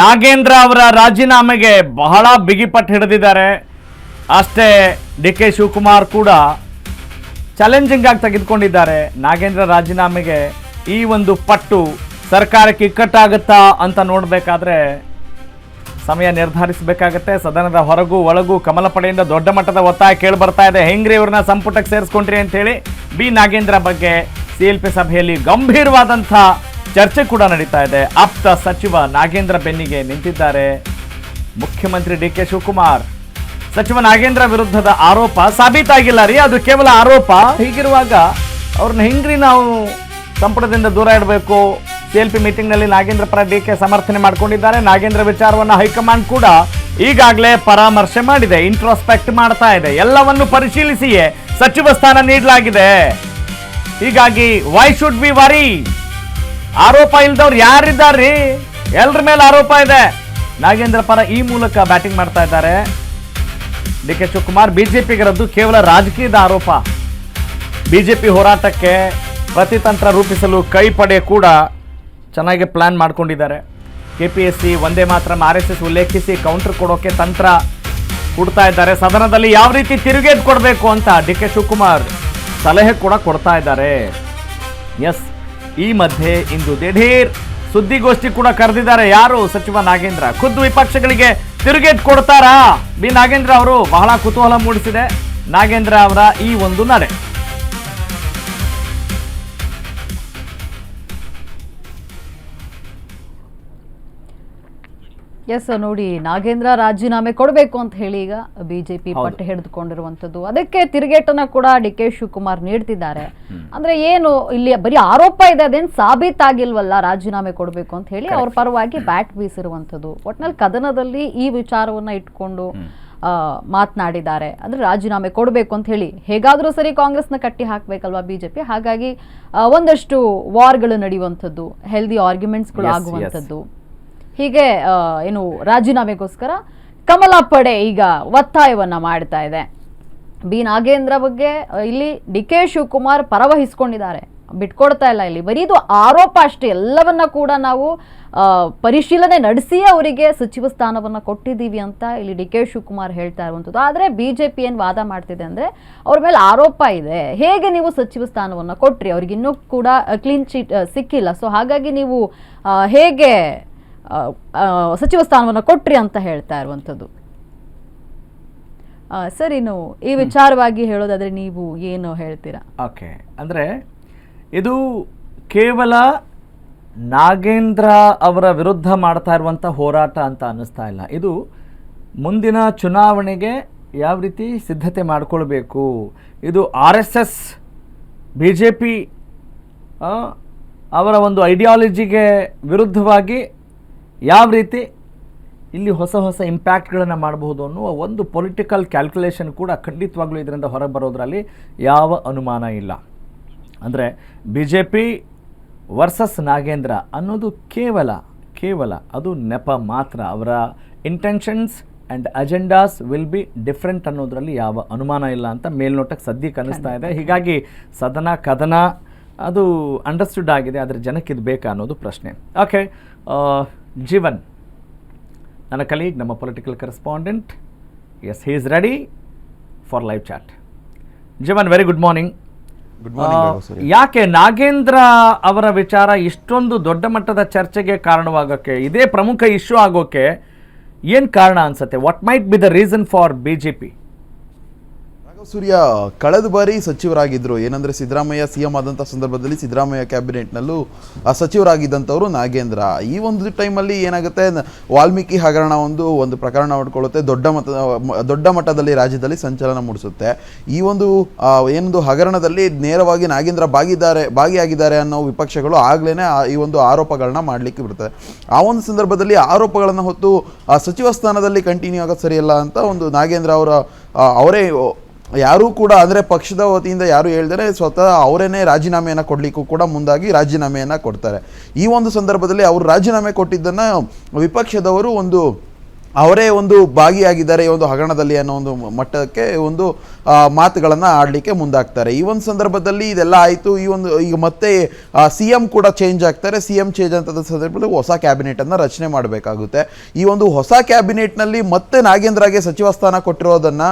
ನಾಗೇಂದ್ರ ಅವರ ರಾಜೀನಾಮೆಗೆ ಬಹಳ ಬಿಗಿಪಟ್ಟು ಹಿಡಿದಿದ್ದಾರೆ. ಅಷ್ಟೇ DK ಶಿವಕುಮಾರ್ ಕೂಡ ಚಾಲೆಂಜಿಂಗ್ ಆಗಿ ತೆಗೆದುಕೊಂಡಿದ್ದಾರೆ. ನಾಗೇಂದ್ರ ರಾಜೀನಾಮೆಗೆ ಈ ಒಂದು ಪಟ್ಟು ಸರ್ಕಾರಕ್ಕೆ ಇಕ್ಕಟ್ಟಾಗುತ್ತಾ ಅಂತ ನೋಡಬೇಕಾದ್ರೆ ಸಮಯ ನಿರ್ಧರಿಸಬೇಕಾಗತ್ತೆ. ಸದನದ ಹೊರಗೂ ಒಳಗೂ ಕಮಲ ಪಡೆಯಿಂದ ದೊಡ್ಡ ಮಟ್ಟದ ಒತ್ತಾಯ ಕೇಳಿ ಬರ್ತಾ ಇದೆ. ಹೆಂಗ್ರಿ ಇವ್ರನ್ನ ಸಂಪುಟಕ್ಕೆ ಸೇರಿಸ್ಕೊಂಡ್ರಿ ಅಂತ ಹೇಳಿ ಬಿ ನಾಗೇಂದ್ರ ಬಗ್ಗೆ CLP ಸಭೆಯಲ್ಲಿ ಗಂಭೀರವಾದಂಥ ಚರ್ಚೆ ಕೂಡ ನಡೀತಾ ಇದೆ. ಆಪ್ತ ಸಚಿವ ನಾಗೇಂದ್ರ ಬೆನ್ನಿಗೆ ನಿಂತಿದ್ದಾರೆ ಮುಖ್ಯಮಂತ್ರಿ DK ಶಿವಕುಮಾರ್. ಸಚಿವ ನಾಗೇಂದ್ರ ವಿರುದ್ಧದ ಆರೋಪ ಸಾಬೀತಾಗಿಲ್ಲ ರೀ, ಅದು ಕೇವಲ ಆರೋಪ. ಹೀಗಿರುವಾಗ ಅವ್ರನ್ನ ಹೆಂಗ್ರಿ ನಾವು ಸಂಪುಟದಿಂದ ದೂರ ಇಡಬೇಕು? CLP ಮೀಟಿಂಗ್ನಲ್ಲಿ ನಾಗೇಂದ್ರ ಪರ DK ಸಮರ್ಥನೆ ಮಾಡ್ಕೊಂಡಿದ್ದಾರೆ. ನಾಗೇಂದ್ರ ವಿಚಾರವನ್ನು ಹೈಕಮಾಂಡ್ ಕೂಡ ಈಗಾಗಲೇ ಪರಾಮರ್ಶೆ ಮಾಡಿದೆ, ಇಂಟ್ರೋಸ್ಪೆಕ್ಟ್ ಮಾಡ್ತಾ ಇದೆ. ಎಲ್ಲವನ್ನು ಪರಿಶೀಲಿಸಿಯೇ ಸಚಿವ ಸ್ಥಾನ ನೀಡಲಾಗಿದೆ. ಹೀಗಾಗಿ ವೈ ಶುಡ್ ಬಿ ವರಿ? ಆರೋಪ ಇಲ್ದವ್ರು ಯಾರಿದ್ದಾರೆ? ಎಲ್ಲರ ಮೇಲೆ ಆರೋಪ ಇದೆ. ನಾಗೇಂದ್ರ ಪರ ಈ ಮೂಲಕ ಬ್ಯಾಟಿಂಗ್ ಮಾಡ್ತಾ ಇದ್ದಾರೆ DK ಶಿವಕುಮಾರ್. ಬಿಜೆಪಿಗರದ್ದು ಕೇವಲ ರಾಜಕೀಯದ ಆರೋಪ. ಬಿಜೆಪಿ ಹೋರಾಟಕ್ಕೆ ಪ್ರತಿತಂತ್ರ ರೂಪಿಸಲು ಕೈ ಪಡೆ ಕೂಡ ಚೆನ್ನಾಗಿ ಪ್ಲಾನ್ ಮಾಡ್ಕೊಂಡಿದ್ದಾರೆ. KPSC ಒಂದೇ ಮಾತ್ರ RSS ಉಲ್ಲೇಖಿಸಿ ಕೌಂಟರ್ ಕೊಡೋಕೆ ತಂತ್ರ ಕೊಡ್ತಾ ಇದ್ದಾರೆ. ಸದನದಲ್ಲಿ ಯಾವ ರೀತಿ ತಿರುಗೇಟ್ ಕೊಡಬೇಕು ಅಂತ DK ಶಿವಕುಮಾರ್ ಸಲಹೆ ಕೂಡ ಕೊಡ್ತಾ ಇದ್ದಾರೆ. ಎಸ್, ಈ ಮಧ್ಯೆ ಇಂದು ದಿಢೀರ್ ಸುದ್ದಿಗೋಷ್ಠಿ ಕೂಡ ಕರೆದಿದ್ದಾರೆ. ಯಾರು? ಸಚಿವ ನಾಗೇಂದ್ರ. ಖುದ್ದು ವಿಪಕ್ಷಗಳಿಗೆ ತಿರುಗೇಟ್ ಕೊಡ್ತಾರಾ ಬಿ ನಾಗೇಂದ್ರ ಅವರು? ಬಹಳ ಕುತೂಹಲ ಮೂಡಿಸಿದೆ ನಾಗೇಂದ್ರ ಅವರ ಈ ಒಂದು ನಡೆ. ಎಸ್, ನೋಡಿ, ನಾಗೇಂದ್ರ ರಾಜೀನಾಮೆ ಕೊಡಬೇಕು ಅಂತ ಹೇಳಿ ಈಗ ಬಿಜೆಪಿ ಪಟ್ಟು ಹಿಡಿದುಕೊಂಡಿರುವಂತದ್ದು. ಅದಕ್ಕೆ ತಿರುಗೇಟನ್ನ ಕೂಡ DK ಶಿವಕುಮಾರ್ ನೀಡ್ತಿದ್ದಾರೆ. ಅಂದ್ರೆ ಏನು, ಇಲ್ಲಿ ಬರೀ ಆರೋಪ ಇದೆ, ಅದೇನು ಸಾಬೀತಾಗಿಲ್ವಲ್ಲ ರಾಜೀನಾಮೆ ಕೊಡಬೇಕು ಅಂತ ಹೇಳಿ ಅವ್ರ ಪರವಾಗಿ ಬ್ಯಾಟ್ ಬೀಸಿರುವಂತದ್ದು. ಒಟ್ನಲ್ಲಿ ಕದನದಲ್ಲಿ ಈ ವಿಚಾರವನ್ನ ಇಟ್ಕೊಂಡು ಮಾತನಾಡಿದ್ದಾರೆ. ಅಂದ್ರೆ ರಾಜೀನಾಮೆ ಕೊಡಬೇಕು ಅಂತ ಹೇಳಿ ಹೇಗಾದ್ರೂ ಸರಿ ಕಾಂಗ್ರೆಸ್ನ ಕಟ್ಟಿ ಹಾಕ್ಬೇಕಲ್ವಾ ಬಿಜೆಪಿ. ಹಾಗಾಗಿ ಒಂದಷ್ಟು ವಾರ್ಗಳು ನಡೆಯುವಂಥದ್ದು, ಹೆಲ್ದಿ ಆರ್ಗ್ಯುಮೆಂಟ್ಸ್ಗಳು ಆಗುವಂಥದ್ದು. ಹೀಗೆ ಏನು ರಾಜೀನಾಮೆಗೋಸ್ಕರ ಕಮಲ ಪಡೆ ಈಗ ಒತ್ತಾಯವನ್ನ ಮಾಡ್ತಾ ಇದೆ. ಬಿ ನಾಗೇಂದ್ರ ಬಗ್ಗೆ ಇಲ್ಲಿ DK ಶಿವಕುಮಾರ್ ಪರವಹಿಸ್ಕೊಂಡಿದ್ದಾರೆ, ಬಿಟ್ಕೊಡ್ತಾ ಇಲ್ಲ. ಇಲ್ಲಿ ಬರೀ ಇದು ಆರೋಪ ಅಷ್ಟೇ. ಎಲ್ಲವನ್ನ ಕೂಡ ನಾವು ಪರಿಶೀಲನೆ ನಡೆಸಿ ಅವರಿಗೆ ಸಚಿವ ಸ್ಥಾನವನ್ನ ಕೊಟ್ಟಿದ್ದೀವಿ ಅಂತ ಇಲ್ಲಿ DK ಶಿವಕುಮಾರ್ ಹೇಳ್ತಾ ಇರುವಂಥದ್ದು. ಆದರೆ BJP ಏನು ವಾದ ಮಾಡ್ತಿದೆ ಅಂದ್ರೆ ಅವ್ರ ಮೇಲೆ ಆರೋಪ ಇದೆ, ಹೇಗೆ ನೀವು ಸಚಿವ ಸ್ಥಾನವನ್ನ ಕೊಟ್ರಿ, ಅವ್ರಿಗೆ ಇನ್ನೂ ಕೂಡ ಕ್ಲೀನ್ ಚೀಟ್ ಸಿಕ್ಕಿಲ್ಲ, ಸೊ ಹಾಗಾಗಿ ನೀವು ಹೇಗೆ ಸಚಿವ ಸ್ಥಾನವನ್ನು ಕೊಟ್ರಿ ಅಂತ ಹೇಳ್ತಾ ಇರುವಂಥದ್ದು. ಸರ್, ಇನ್ನು ಈ ವಿಚಾರವಾಗಿ ಹೇಳೋದಾದ್ರೆ ನೀವು ಏನು ಹೇಳ್ತೀರಾ? ಓಕೆ, ಅಂದರೆ ಇದು ಕೇವಲ ನಾಗೇಂದ್ರ ಅವರ ವಿರುದ್ಧ ಮಾಡ್ತಾ ಇರುವಂಥ ಹೋರಾಟ ಅಂತ ಅನ್ನಿಸ್ತಾ ಇಲ್ಲ. ಇದು ಮುಂದಿನ ಚುನಾವಣೆಗೆ ಯಾವ ರೀತಿ ಸಿದ್ಧತೆ ಮಾಡಿಕೊಳ್ಬೇಕು, ಇದು RSS BJP ಅವರ ಒಂದು ಐಡಿಯಾಲಜಿಗೆ ವಿರುದ್ಧವಾಗಿ ಯಾವ ರೀತಿ ಇಲ್ಲಿ ಹೊಸ ಹೊಸ ಇಂಪ್ಯಾಕ್ಟ್ಗಳನ್ನು ಮಾಡಬಹುದು ಅನ್ನುವ ಒಂದು ಪೊಲಿಟಿಕಲ್ ಕ್ಯಾಲ್ಕುಲೇಷನ್ ಕೂಡ ಖಂಡಿತವಾಗ್ಲೂ ಇದರಿಂದ ಹೊರಬರೋದ್ರಲ್ಲಿ ಯಾವ ಅನುಮಾನ ಇಲ್ಲ. ಅಂದರೆ BJP ವರ್ಸಸ್ ನಾಗೇಂದ್ರ ಅನ್ನೋದು ಕೇವಲ ಅದು ನೆಪ ಮಾತ್ರ. ಅವರ intentions and agendas will be different ಅನ್ನೋದ್ರಲ್ಲಿ ಯಾವ ಅನುಮಾನ ಇಲ್ಲ ಅಂತ ಮೇಲ್ನೋಟಕ್ಕೆ ಸದ್ಯಕ್ಕೆ ಅನ್ನಿಸ್ತಾ ಇದೆ. ಹೀಗಾಗಿ ಸದನ ಕದನ ಅದು ಅಂಡರ್ಸ್ಟುಡ್ ಆಗಿದೆ, ಆದರೆ ಜನಕ್ಕೆ ಇದು ಬೇಕಾ ಅನ್ನೋದು ಪ್ರಶ್ನೆ. ಓಕೆ, ಜೀವನ್ ನನ್ನ ಕಲೀಗ್, ನಮ್ಮ political correspondent. Yes, he is ready for live chat. Jeevan, very good morning. ಯಾಕೆ ನಾಗೇಂದ್ರ ಅವರ ವಿಚಾರ ಇಷ್ಟೊಂದು ದೊಡ್ಡ ಮಟ್ಟದ ಚರ್ಚೆಗೆ ಕಾರಣವಾಗೋಕ್ಕೆ, ಇದೇ ಪ್ರಮುಖ ಇಶ್ಯೂ ಆಗೋಕ್ಕೆ ಏನು ಕಾರಣ ಅನ್ಸುತ್ತೆ? What might be the reason for BJP? ಸೂರ್ಯ ಕಳೆದ ಬಾರಿ ಸಚಿವರಾಗಿದ್ದರು. ಏನಂದರೆ ಸಿದ್ದರಾಮಯ್ಯ CM ಆದಂಥ ಸಂದರ್ಭದಲ್ಲಿ ಸಿದ್ದರಾಮಯ್ಯ ಕ್ಯಾಬಿನೆಟ್ನಲ್ಲೂ ಸಚಿವರಾಗಿದ್ದಂಥವರು ನಾಗೇಂದ್ರ. ಈ ಒಂದು ಟೈಮಲ್ಲಿ ಏನಾಗುತ್ತೆ, ವಾಲ್ಮೀಕಿ ಹಗರಣ ಒಂದು ಪ್ರಕರಣ ಹೊಡ್ಕೊಳ್ಳುತ್ತೆ, ದೊಡ್ಡ ಮಟ್ಟದಲ್ಲಿ ರಾಜ್ಯದಲ್ಲಿ ಸಂಚಲನ ಮೂಡಿಸುತ್ತೆ. ಈ ಒಂದು ಏನೊಂದು ಹಗರಣದಲ್ಲಿ ನೇರವಾಗಿ ನಾಗೇಂದ್ರ ಭಾಗಿಯಾಗಿದ್ದಾರೆ ಅನ್ನೋ ವಿಪಕ್ಷಗಳು ಆಗ್ಲೇ ಈ ಒಂದು ಆರೋಪಗಳನ್ನ ಮಾಡಲಿಕ್ಕೆ ಬರ್ತದೆ. ಆ ಒಂದು ಸಂದರ್ಭದಲ್ಲಿ ಆರೋಪಗಳನ್ನು ಹೊತ್ತು ಸಚಿವ ಸ್ಥಾನದಲ್ಲಿ ಕಂಟಿನ್ಯೂ ಆಗೋದು ಸರಿಯಲ್ಲ ಅಂತ ಒಂದು ನಾಗೇಂದ್ರ ಅವರೇ ಯಾರೂ ಕೂಡ, ಅಂದರೆ ಪಕ್ಷದ ವತಿಯಿಂದ ಯಾರು ಹೇಳಿದರೆ ಸ್ವತಃ ಅವರೇನೆ ರಾಜೀನಾಮೆಯನ್ನು ಕೊಡಲಿಕ್ಕೂ ಕೂಡ ಮುಂದಾಗಿ ರಾಜೀನಾಮೆಯನ್ನು ಕೊಡ್ತಾರೆ. ಈ ಒಂದು ಸಂದರ್ಭದಲ್ಲಿ ಅವರು ರಾಜೀನಾಮೆ ಕೊಟ್ಟಿದ್ದನ್ನು ವಿಪಕ್ಷದವರು ಒಂದು ಅವರೇ ಒಂದು ಭಾಗಿಯಾಗಿದ್ದಾರೆ ಈ ಒಂದು ಹಗರಣದಲ್ಲಿ ಅನ್ನೋ ಒಂದು ಮಟ್ಟಕ್ಕೆ ಒಂದು ಮಾತುಗಳನ್ನು ಆಡಲಿಕ್ಕೆ ಮುಂದಾಗ್ತಾರೆ. ಈ ಒಂದು ಸಂದರ್ಭದಲ್ಲಿ ಇದೆಲ್ಲ ಆಯಿತು. ಈಗ ಮತ್ತೆ CM ಕೂಡ ಚೇಂಜ್ ಆಗ್ತಾರೆ. CM ಚೇಂಜ್ ಅಂತ ಸಂದರ್ಭದಲ್ಲಿ ಹೊಸ ಕ್ಯಾಬಿನೆಟನ್ನು ರಚನೆ ಮಾಡಬೇಕಾಗುತ್ತೆ. ಈ ಒಂದು ಹೊಸ ಕ್ಯಾಬಿನೆಟ್ನಲ್ಲಿ ಮತ್ತೆ ನಾಗೇಂದ್ರಗೆ ಸಚಿವ ಸ್ಥಾನ ಕೊಟ್ಟಿರೋದನ್ನು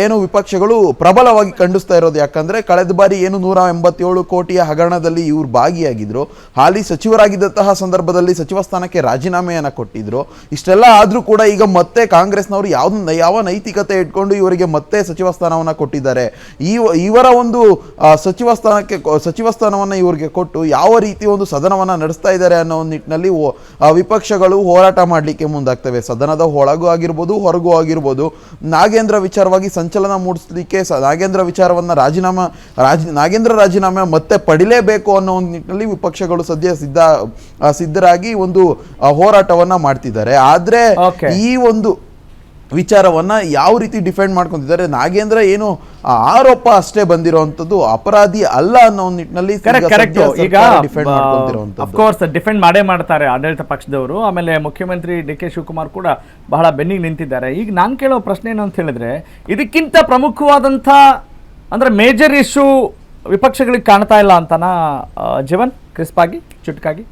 ಏನು ವಿಪಕ್ಷಗಳು ಪ್ರಬಲವಾಗಿ ಖಂಡಿಸ್ತಾ ಇರೋದು. ಯಾಕಂದರೆ ಕಳೆದ ಬಾರಿ ಏನು 187 ಕೋಟಿಯ ಹಗರಣದಲ್ಲಿ ಇವರು ಭಾಗಿಯಾಗಿದ್ರು, ಹಾಲಿ ಸಚಿವರಾಗಿದ್ದಂತಹ ಸಂದರ್ಭದಲ್ಲಿ ಸಚಿವ ಸ್ಥಾನಕ್ಕೆ ರಾಜೀನಾಮೆಯನ್ನು ಕೊಟ್ಟಿದ್ರು. ಇಷ್ಟೆಲ್ಲ ಆದರೂ ಕೂಡ ಈಗ ಮತ್ತೆ ಕಾಂಗ್ರೆಸ್ನವರು ಯಾವ ನೈತಿಕತೆ ಇಟ್ಕೊಂಡು ಇವರಿಗೆ ಮತ್ತೆ ಸಚಿವ ಸ್ಥಾನವನ್ನು ಕೊಟ್ಟಿದ್ದಾರೆ. ಇವರ ಒಂದು ಸಚಿವ ಸ್ಥಾನವನ್ನು ಇವರಿಗೆ ಕೊಟ್ಟು ಯಾವ ರೀತಿ ಒಂದು ಸದನವನ್ನು ನಡೆಸ್ತಾ ಇದ್ದಾರೆ ಅನ್ನೋ ಒಂದು ನಿಟ್ಟಿನಲ್ಲಿ ವಿಪಕ್ಷಗಳು ಹೋರಾಟ ಮಾಡಲಿಕ್ಕೆ ಮುಂದಾಗ್ತವೆ. ಸದನದ ಒಳಗೂ ಆಗಿರ್ಬೋದು, ಹೊರಗೂ ಆಗಿರ್ಬೋದು. ನಾಗೇಂದ್ರ ವಿಚಾರವಾಗಿ ಸಂಚಲನ ಮೂಡಿಸಲಿಕ್ಕೆ ನಾಗೇಂದ್ರ ವಿಚಾರವನ್ನು ನಾಗೇಂದ್ರ ರಾಜೀನಾಮೆ ಮತ್ತೆ ಪಡಿಲೇಬೇಕು ಅನ್ನೋ ಒಂದು ನಿಟ್ಟಿನಲ್ಲಿ ವಿಪಕ್ಷಗಳು ಸದ್ಯ ಸಿದ್ಧರಾಗಿ ಒಂದು ಹೋರಾಟವನ್ನ ಮಾಡ್ತಿದ್ದಾರೆ. ಆದ್ರೆ ಈ ಒಂದು ವಿಚಾರವನ್ನ ಯಾವ ರೀತಿ ಡಿಫೆಂಡ್ ಮಾಡ್ಕೊಂತಿದ್ದಾರೆ, ನಾಗೇಂದ್ರ ಏನು ಆರೋಪ ಅಷ್ಟೇ ಬಂದಿರುವಂತದ್ದು, ಅಪರಾಧಿ ಅಲ್ಲ ಅನ್ನೋ ನಿಟ್ಟಿನಲ್ಲಿ ಡಿಫೆಂಡ್ ಮಾಡೇ ಮಾಡ್ತಾರೆ ಆಡಳಿತ ಪಕ್ಷದವರು. ಆಮೇಲೆ ಮುಖ್ಯಮಂತ್ರಿ DK ಶಿವಕುಮಾರ್ ಕೂಡ ಬಹಳ ಬೆನ್ನಿಗೆ ನಿಂತಿದ್ದಾರೆ. ಈಗ ನಾನು ಕೇಳೋ ಪ್ರಶ್ನೆ ಏನು ಅಂತ ಹೇಳಿದ್ರೆ, ಇದಕ್ಕಿಂತ ಪ್ರಮುಖವಾದಂಥ ಅಂದ್ರೆ ಮೇಜರ್ ಇಶ್ಯೂ ವಿಪಕ್ಷಗಳಿಗೆ ಕಾಣ್ತಾ ಇಲ್ಲ ಅಂತನಾ ಜೀವನ್? ಕ್ರಿಸ್ಪಾಗಿ ಚುಟ್ಕಾಗಿ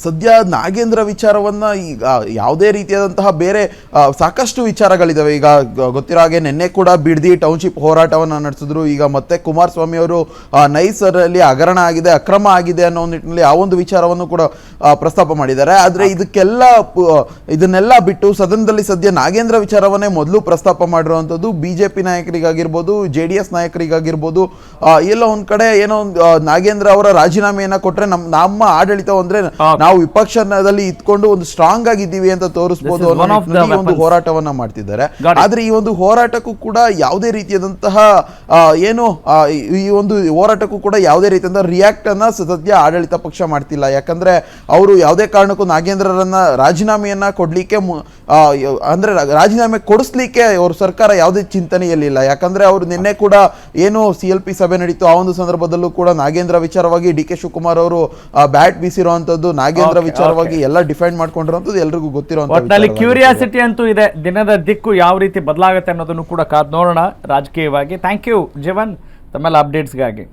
ಸದ್ಯ ನಾಗೇಂದ್ರ ವಿಚಾರವನ್ನ ಈಗ ಯಾವುದೇ ರೀತಿಯಾದಂತಹ ಬೇರೆ ಸಾಕಷ್ಟು ವಿಚಾರಗಳಿದಾವೆ. ಈಗ ಗೊತ್ತಿರೋ ಹಾಗೆ ನಿನ್ನೆ ಕೂಡ ಬಿಡದಿ ಟೌನ್ಶಿಪ್ ಹೋರಾಟವನ್ನು ನಡೆಸಿದ್ರು. ಈಗ ಮತ್ತೆ ಕುಮಾರಸ್ವಾಮಿ ಅವರು ನೈಸರಲ್ಲಿ ಹಗರಣ ಆಗಿದೆ, ಅಕ್ರಮ ಆಗಿದೆ ಅನ್ನೋ ನಿಟ್ಟಿನಲ್ಲಿ ಆ ಒಂದು ವಿಚಾರವನ್ನು ಕೂಡ ಪ್ರಸ್ತಾಪ ಮಾಡಿದ್ದಾರೆ. ಆದರೆ ಇದನ್ನೆಲ್ಲ ಬಿಟ್ಟು ಸದನದಲ್ಲಿ ಸದ್ಯ ನಾಗೇಂದ್ರ ವಿಚಾರವನ್ನೇ ಮೊದಲು ಪ್ರಸ್ತಾಪ ಮಾಡಿರುವಂಥದ್ದು. BJP ನಾಯಕರಿಗಾಗಿರ್ಬೋದು, JDS ನಾಯಕರಿಗಾಗಿರ್ಬೋದು, ಎಲ್ಲ ಒಂದ್ ಕಡೆ ಏನೋ ನಾಗೇಂದ್ರ ಅವರ ರಾಜೀನಾಮೆಯನ್ನ ಕೊಟ್ರೆ ನಮ್ಮ ಆಡಳಿತ ಅಂದ್ರೆ ನಾವು ವಿಪಕ್ಷದಲ್ಲಿ ಇದ್ಕೊಂಡು ಒಂದು ಸ್ಟ್ರಾಂಗ್ ಆಗಿದ್ದೀವಿ ಅಂತ ತೋರಿಸಬಹುದು ಅನ್ನೋ ಒಂದು ಹೋರಾಟವನ್ನ ಮಾಡ್ತಿದ್ದಾರೆ. ಆದ್ರೆ ಈ ಒಂದು ಹೋರಾಟಕ್ಕೂ ಕೂಡ ಯಾವುದೇ ರೀತಿಯಾದಂತಹ ಈ ಒಂದು ಹೋರಾಟಕ್ಕೂ ಕೂಡ ಯಾವುದೇ ರೀತಿಯಾದ ರಿಯಾಕ್ಟ್ ಅನ್ನ ಸದ್ಯ ಆಡಳಿತ ಪಕ್ಷ ಮಾಡ್ತಿಲ್ಲ. ಯಾಕಂದ್ರೆ ಅವರು ಯಾವುದೇ ಕಾರಣಕ್ಕೂ ನಾಗೇಂದ್ರರನ್ನ ರಾಜೀನಾಮೆಯನ್ನ ಕೊಡ್ಲಿಕ್ಕೆ ಅಂದ್ರೆ ರಾಜೀನಾಮೆ ಕೊಡಿಸ್ಲಿಕ್ಕೆ ಅವ್ರ ಸರ್ಕಾರ ಯಾವುದೇ ಚಿಂತನೆಯಲ್ಲಿಲ್ಲ. ಯಾಕಂದ್ರೆ ಅವರು ನಿನ್ನೆ ಕೂಡ ಏನು CLP ಸಭೆ ನಡೀತು, ಆ ಒಂದು ಸಂದರ್ಭದಲ್ಲೂ ಕೂಡ ನಾಗೇಂದ್ರ ವಿಚಾರವಾಗಿ DK ಶಿವಕುಮಾರ್ ಅವರು ಬ್ಯಾಟ್ ಬೀಸಿರುವಂತದ್ದು, ನಾಗೇಂದ್ರ ವಿಚಾರವಾಗಿ ಎಲ್ಲ ಡಿಫೈಂಡ್ ಮಾಡ್ಕೊಂಡಿರುವಂತದ್ದು ಎಲ್ರಿಗೂ ಗೊತ್ತಿರುವಂತ ಕ್ಯೂರಿಯಾಸಿಟಿ ಅಂತೂ ಇದೆ. ದಿನದ ದಿಕ್ಕು ಯಾವ ರೀತಿ ಬದಲಾಗುತ್ತೆ ಅನ್ನೋದನ್ನು ಕೂಡ ಕಾದ್ ನೋಡೋಣ ರಾಜಕೀಯವಾಗಿ. ಥ್ಯಾಂಕ್ ಯು ಜೀವನ್ ತಮ್ಮೆಲ್ಲ ಅಪ್ಡೇಟ್ಸ್ಗಾಗಿ.